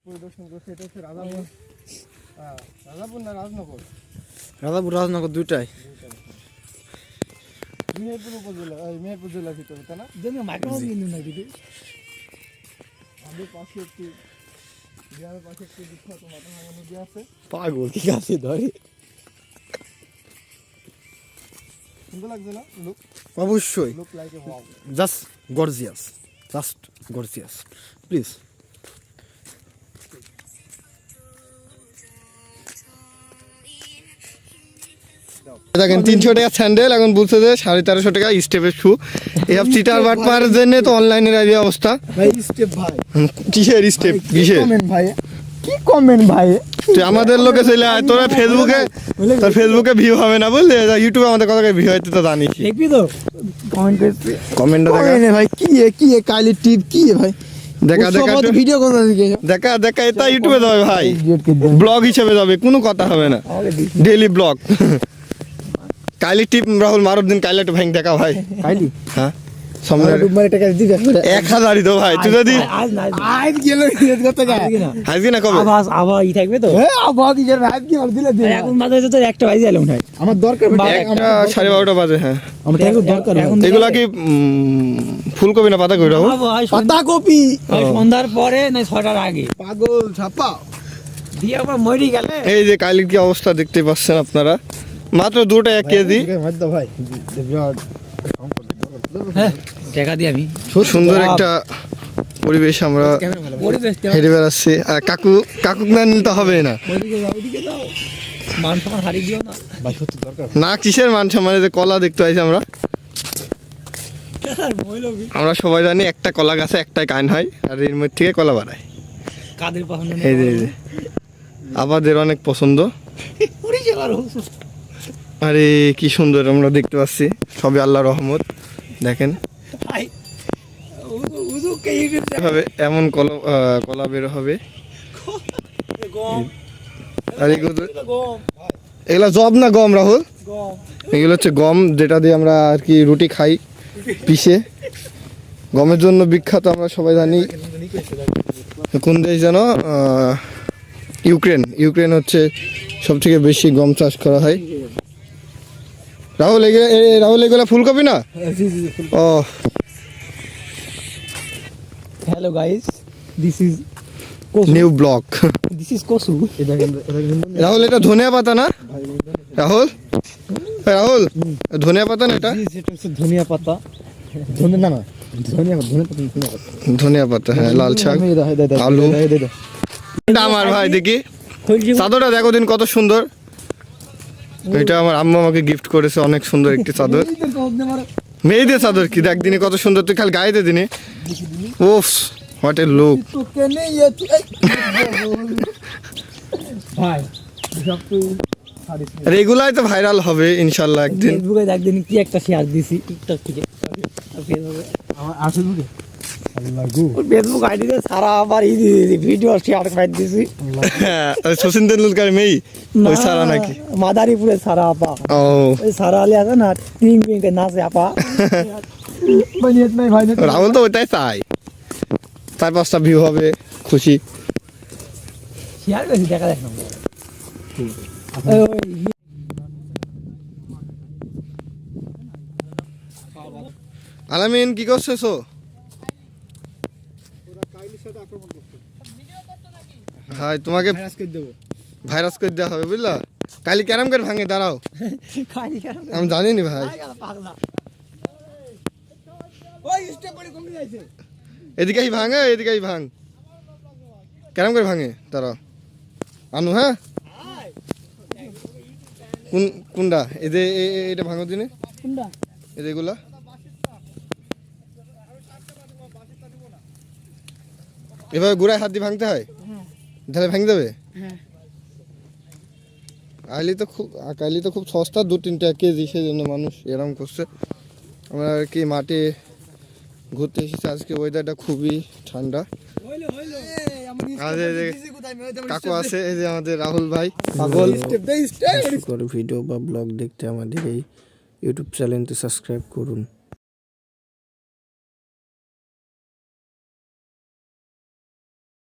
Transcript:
পরিদর্শন করছে। এটা হচ্ছে রাজাপুর, রাজাপুর না রাজনগর? রাজাপুর রাজনগর দুইটাই। মেহেরপুর উপজেলা, মেহেরপুর জেলার ভিতরে, তাই না? আমাদের পাশে একটি গ্রামের পাশে একটি বিখ্যাত মাথাভাঙা নদী আছে। পাগল কি আছে ধরে, সুন্দর লাগছে না লুক? অবশ্যই। Look like a wow, just gorgeous, just gorgeous. Please দেখেন 300 টাকা স্যান্ডেল, এখন বলছে যে 1350 টাকা স্টেপের শু। এসব চিটার বাটপারের জন্য তো অনলাইনের এই অবস্থা। ভাই স্টেপ ভাই, কিসের স্টেপ? কিসের কমেন্ট ভাই, কি কমেন্ট ভাই? তুই আমাদের লোকে চলে আয়, তোরা ফেসবুকে, তোর ফেসবুকে ভিউ হবে না বুঝলি, ইউটিউবে আমাদের কত ভিউ হইতে তো জানিস। দেখবি তো কমেন্ট করতে, কমেন্টটা দেখা ভাই কি কি কালি টিপ কি ভাই? দেখা দেখা ভিডিও কোন দিকে দেখা দেখা, এটা ইউটিউবে যাবে ভাই, ব্লগ হিসেবে যাবে, কোনো কথা হবে না, ডেইলি ব্লগ। কাইলি টিপ রাহুল মারুর দিন কাইলা একটু ভাঙ দেখা ভাই। কাইলি হ্যাঁ সামনে 1000ই তো ভাই, তুই যদি আজ গেল করতে যায় আজকে না কবে আবার আবার ই থাকবে তো, হ্যাঁ আবার কি যাবে আজ কি আর দিলে দে। এখন মাঝে তো একটা বাজে এলাম ভাই, আমার দরকার ভাই, 12:30 বাজে। হ্যাঁ আমার টাকা দরকার এখন। এগুলা কি ফুলকপি না পাতাকপি রাহুল? পাতা কপি সন্ধ্যার পরে না 6টার আগে পাগল ছাপা দিয়ে আবার মরি গেলে। এই যে কাইলির কি অবস্থা দেখতে পাচ্ছেন আপনারা, মাত্র 2 টাকা কেজি। ভাই হ্যাঁ টাকা দিয়ে আমি সুন্দর একটা পরিবেশ আমরা পরিবেশ হেঁটে বেড়াচ্ছি। আর কাকু না নিতে হবে না, ওইদিকে যাও, মান সম্মান হারিয়ে দিও না ভাই, সত্যি দরকার। না কিসের মান সম্মানে, যে কলা দেখতে পাইছি আমরা সবাই জানি একটা কলা গাছে একটাই কান হয়, আর এর মধ্যে থেকে কলা বাড়ায়। কাদের পছন্দ এই যে আমাদের অনেক পছন্দ। আরে কি সুন্দর আমরা দেখতে পাচ্ছি, সবই আল্লাহর রহমত। দেখেন এভাবে এমন কলা বের হবে। আর এগুলা জব না গম রাহুল? এগুলো হচ্ছে গম, যেটা দিয়ে আমরা আর কি রুটি খাই পিষে। গমের জন্য বিখ্যাত আমরা সবাই জানি। কোন দেশ যেন, ইউক্রেন হচ্ছে সব থেকে বেশি গম চাষ করা হয়। রাহুল এগুলা ফুলকপি না? ও hello guys, this is new blog. কসু। রাহুল এটা ধনিয়া পাতা না? রাহুল ধনিয়া পাতা না এটা? এটা হচ্ছে ধনিয়া পাতা, ধনিয়া না ধনিয়া পাতা, হ্যাঁ, লাল শাক, আলু। এটা আমার ভাই, দেখি চাদরটা দেখো দিন কত সুন্দর। এটা আমার আম্মা আমাকে গিফট করেছে, অনেক সুন্দর একটি চাদর, মেয়েদের চাদর। কি দেখ দিনে কত সুন্দর, তুই খালি গায়ে দে দিনে। ওফ হোয়াট এ লুক ভাই, রেগুলার তো ভাইরাল হবে ইনশাআল্লাহ একদিন। ফেসবুকে একদিন কি একটা শেয়ার দিছি টিকটক থেকে, ফেসবুকে আমার আসলে ফেসবুক আইডিতে সারা আবার ভিডিও শেয়ার করে দিছি। হ্যাঁ, সচিন তেন্ডুলকার মেয়ে ওই সারা নাকি? মাদারীপুরে সারা আপা, ও ওই সারা আলী আছে না, টিং টিং নাচে আপা। রাহুল তো ওইটাই চাই, 4-5টা ভিউ হবে, খুশি। শেয়ার বেশি দেখা দেখ না। আলামিন কি করছো? হ্যাঁ, তোমাকে ভাইরাস করে দেওয়া হবে বুঝলা। কালি ক্যারাম করে ভাঙে, দাঁড়াও আমি জানিনি ভাই। এদিকে ভাঙে, এদিকে ভাঙ, ক্যারাম করে ভাঙে, দাঁড়াও আনু। হ্যাঁ কোনটা? এটা ভাঙো দিনে, এগুলা এভাবে গুড়ায় হাত দিয়ে ভাঙতে হয়, তাহলে ভেঙে যাবে। কালি তো খুব সস্তা, 2-3 টাকা কেজি, সেই জন্য মানুষ এরকম করছে। আমরা আর কি মাঠে ঘুরতে এসেছি আজকে, ওয়েদারটা খুবই ঠান্ডা। কাকু আছে, এই যে আমাদের রাহুল ভাই পাগল। ভিডিও বা ব্লগ দেখতে আমাদের এই ইউটিউব চ্যানেলটি সাবস্ক্রাইব করুন।